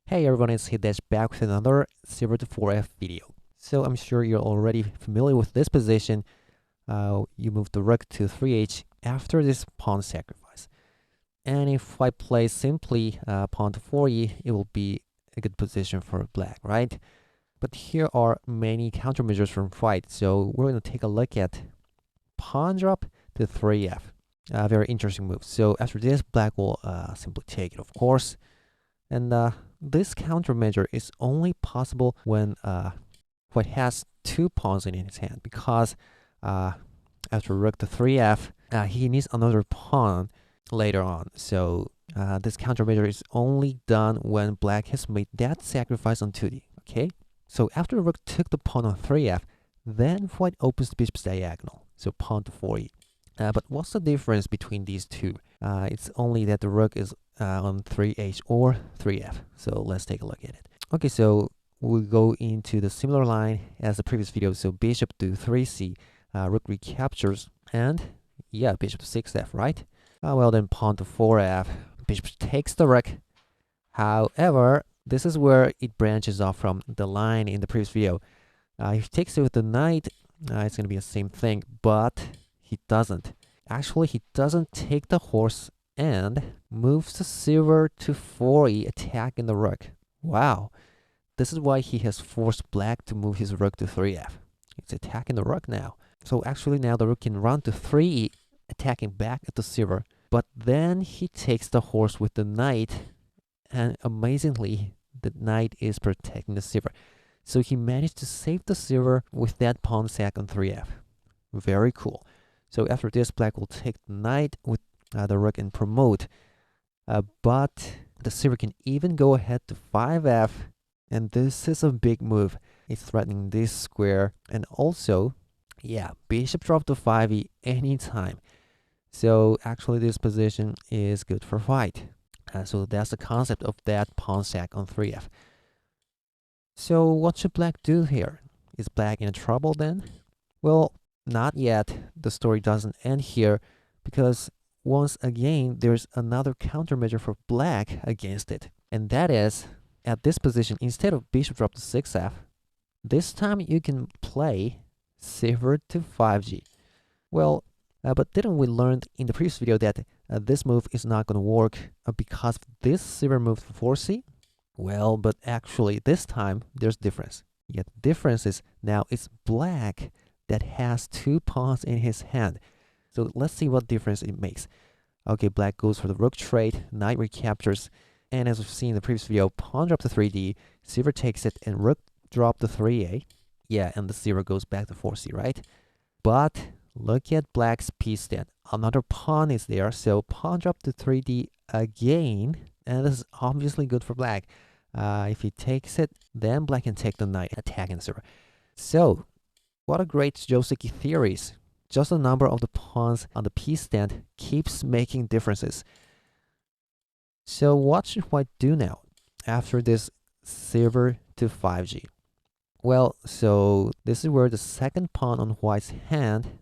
Hey everyone, it's Hidesh back with another S-4f video. So I'm sure you're already familiar with this position. You move the rook to 3h after this pawn sacrifice. And if I play simply pawn to 4e, it will be a good position for black, right? But here are many countermeasures from white. So we're going to take a look at pawn drop to 3f. Very interesting move. So after this, black will simply take it, of course. And this countermeasure is only possible when white has two pawns in his hand, because after rook to 3f, he needs another pawn later on. So this countermeasure is only done when black has made that sacrifice on 2d. Okay, so after rook took the pawn on 3f, then white opens the bishop's diagonal, so pawn to 4e. But what's the difference between these two? It's only that the rook is on 3h or 3f. So let's take a look at it. Okay, so we'll go into the similar line as the previous video. So bishop to 3c, rook recaptures, and yeah, bishop to 6f, right? Well, then pawn to 4f, bishop takes the rook. However, this is where it branches off from the line in the previous video. If he takes it with the knight, it's going to be the same thing, but he doesn't. Actually, he doesn't take the horse and moves the silver to 4e, attacking the rook. Wow. This is why he has forced black to move his rook to 3f. It's attacking the rook now. So actually now the rook can run to 3e, attacking back at the silver. But then he takes the horse with the knight, and amazingly, the knight is protecting the silver. So he managed to save the silver with that pawn sack on 3f. Very cool. So after this, black will take the knight with the rook and promote. But the silver can even go ahead to 5f. And this is a big move. It's threatening this square. And also, yeah, bishop drop to 5e anytime. So actually this position is good for white. So that's the concept of that pawn sack on 3f. So what should black do here? Is black in trouble then? Well, not yet. The story doesn't end here, because once again, there's another countermeasure for black against it. And that is, at this position, instead of bishop drop to 6f, this time you can play silver to 5g. Well, but didn't we learn in the previous video that this move is not going to work because this silver move to 4c? Well, but actually this time there's difference. Yet the difference is now it's black that has two pawns in his hand. So let's see what difference it makes. Okay, black goes for the rook trade, knight recaptures, and as we've seen in the previous video, pawn drop to 3d, silver takes it, and rook drop to 3a. Yeah, and the silver goes back to 4c, right? But look at black's piece stand. Another pawn is there, so pawn drop to 3d again, and this is obviously good for black. If he takes it, then black can take the knight, attacking the silver. So, what a great Shogi theories. Just the number of the pawns on the piece stand keeps making differences. So what should white do now after this silver to 5g? Well, so this is where the second pawn on white's hand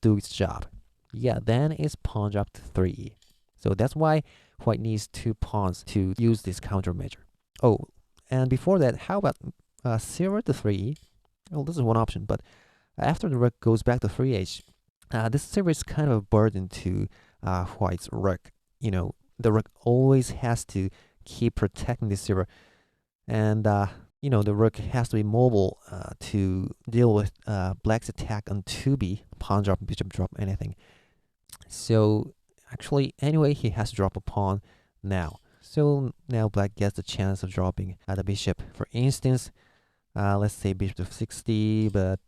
do its job. Yeah, then it's pawn drop to 3e. So that's why white needs two pawns to use this countermeasure. Oh, and before that, how about silver to 3e? Well, this is one option, but after the rook goes back to 3h, this silver is kind of a burden to white's rook. You know, the rook always has to keep protecting the silver, and you know, the rook has to be mobile to deal with black's attack on 2b, pawn drop, bishop drop, anything. So actually, anyway, he has to drop a pawn now. So now black gets the chance of dropping the bishop. For instance, let's say bishop to 60, but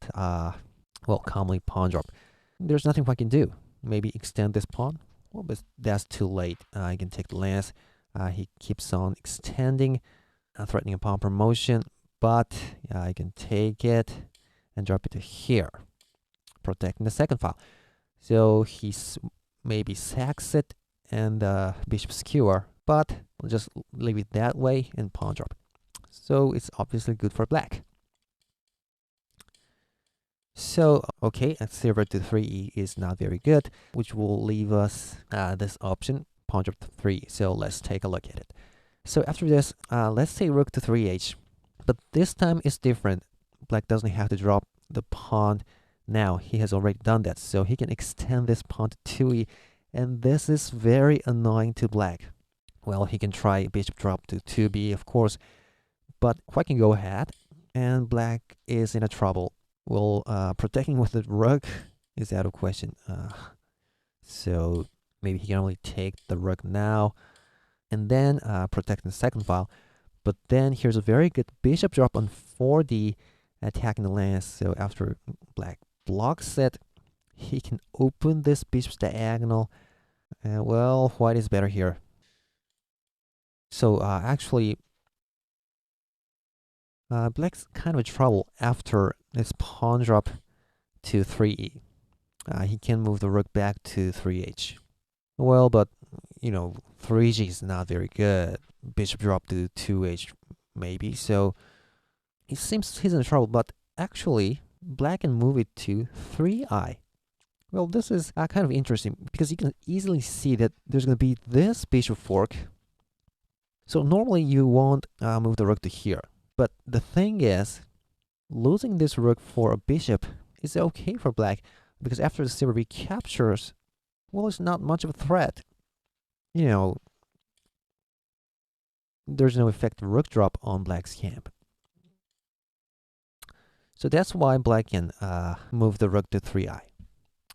well, calmly pawn drop. There's nothing I can do. Maybe extend this pawn. Well, but that's too late. I can take the lance. He keeps on extending, threatening a pawn promotion, but I can take it and drop it to here, protecting the second file. So he maybe sacks it and bishop skewer, but we'll just leave it that way and pawn drop. So it's obviously good for black. So, okay, and silver to 3e is not very good, which will leave us this option, pawn drop to 3. So let's take a look at it. So after this, let's say rook to 3h. But this time it's different. Black doesn't have to drop the pawn now. He has already done that. So he can extend this pawn to 2e. And this is very annoying to black. Well, he can try bishop drop to 2b, of course. But white can go ahead. And black is in a trouble. Well, protecting with the rook is out of question. So maybe he can only take the rook now. And then protect the second file. But then here's a very good bishop drop on 4d, attacking the lance. So after black blocks it, he can open this bishop's diagonal. And well, white is better here. So actually, black's kind of in trouble after this pawn drop to 3e. He can move the rook back to 3h. Well, but you know, 3g is not very good. Bishop drop to 2h maybe. So it seems he's in trouble, but actually black can move it to 3i. Well, this is kind of interesting because you can easily see that there's going to be this bishop fork. So normally you won't move the rook to here. But the thing is, losing this rook for a bishop is okay for black because after the silver recaptures, well, it's not much of a threat. You know, there's no effective rook drop on black's camp. So that's why black can move the rook to 3i.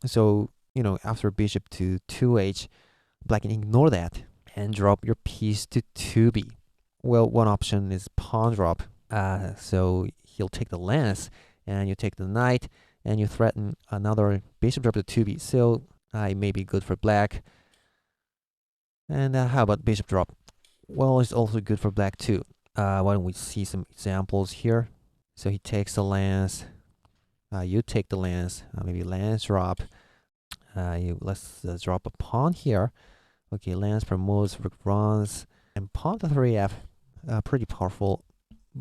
So, you know, after bishop to 2h, black can ignore that and drop your piece to 2b. Well, one option is pawn drop. So he'll take the lance, and you take the knight, and you threaten another bishop drop to 2b. So it may be good for black. And how about bishop drop? Well, it's also good for black too. Why don't we see some examples here? So he takes the lance. You take the lance. Maybe lance drop. Let's drop a pawn here. Okay, lance promotes, rook runs, and pawn to 3f. Pretty powerful,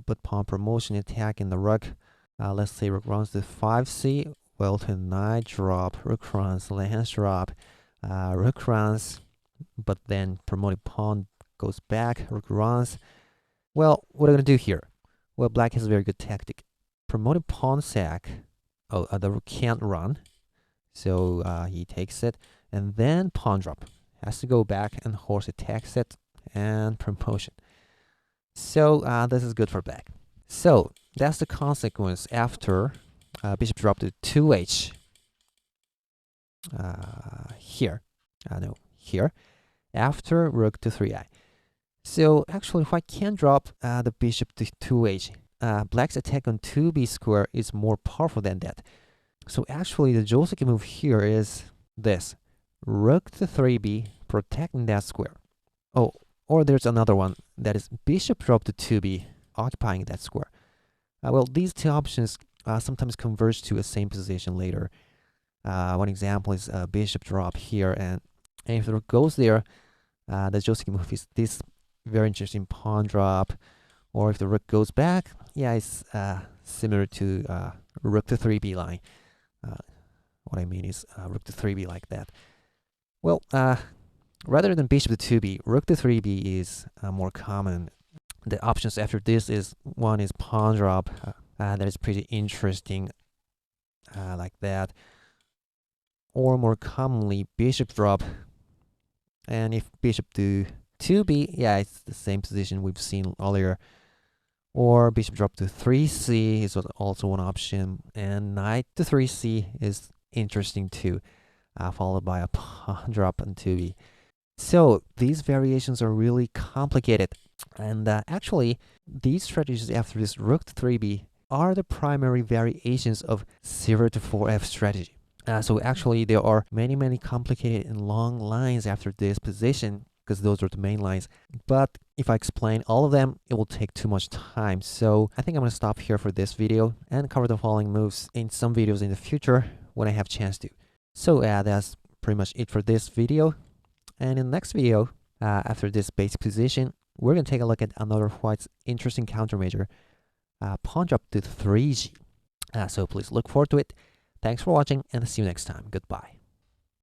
but pawn promotion attack in the rook. Let's say rook runs to 5c. Well, to knight drop, rook runs, lance drop, rook runs, but then promoted pawn goes back, rook runs. Well, what are we going to do here? Well, black has a very good tactic. Promoted pawn sack. Oh, the rook can't run, so he takes it, and then pawn drop. Has to go back, and horse attacks it, and promotion. So this is good for black. So that's the consequence after bishop drop to 2h. Here. No, here. After rook to 3i. So actually, white can drop the bishop to 2h. Black's attack on 2b square is more powerful than that. So actually, the Josephson move here is this. Rook to 3b, protecting that square. Oh, or there's another one, that is bishop drop to 2b, occupying that square. Well, these two options sometimes converge to a same position later. One example is bishop drop here, and if the rook goes there, the Josephson move is this very interesting pawn drop. Or if the rook goes back, yeah, it's similar to rook to 3b line. What I mean is rook to 3b like that. Well, rather than bishop to 2b, rook to 3b is more common. The options after this is one is pawn drop. That is pretty interesting, like that. Or more commonly, bishop drop. And if bishop to 2b, yeah, it's the same position we've seen earlier. Or bishop drop to 3c is also one option. And knight to 3c is interesting too, followed by a pawn drop on 2b. So these variations are really complicated. And actually, these strategies after this rook to 3b are the primary variations of 0 to 4f strategy. So actually, there are many complicated and long lines after this position, because those are the main lines. But if I explain all of them, it will take too much time. So I think I'm going to stop here for this video and cover the following moves in some videos in the future when I have a chance to. So that's pretty much it for this video. And in the next video, after this basic position, we're going to take a look at another white's interesting countermeasure, pawn drop to 3g. So please look forward to it. Thanks for watching, and see you next time. Goodbye.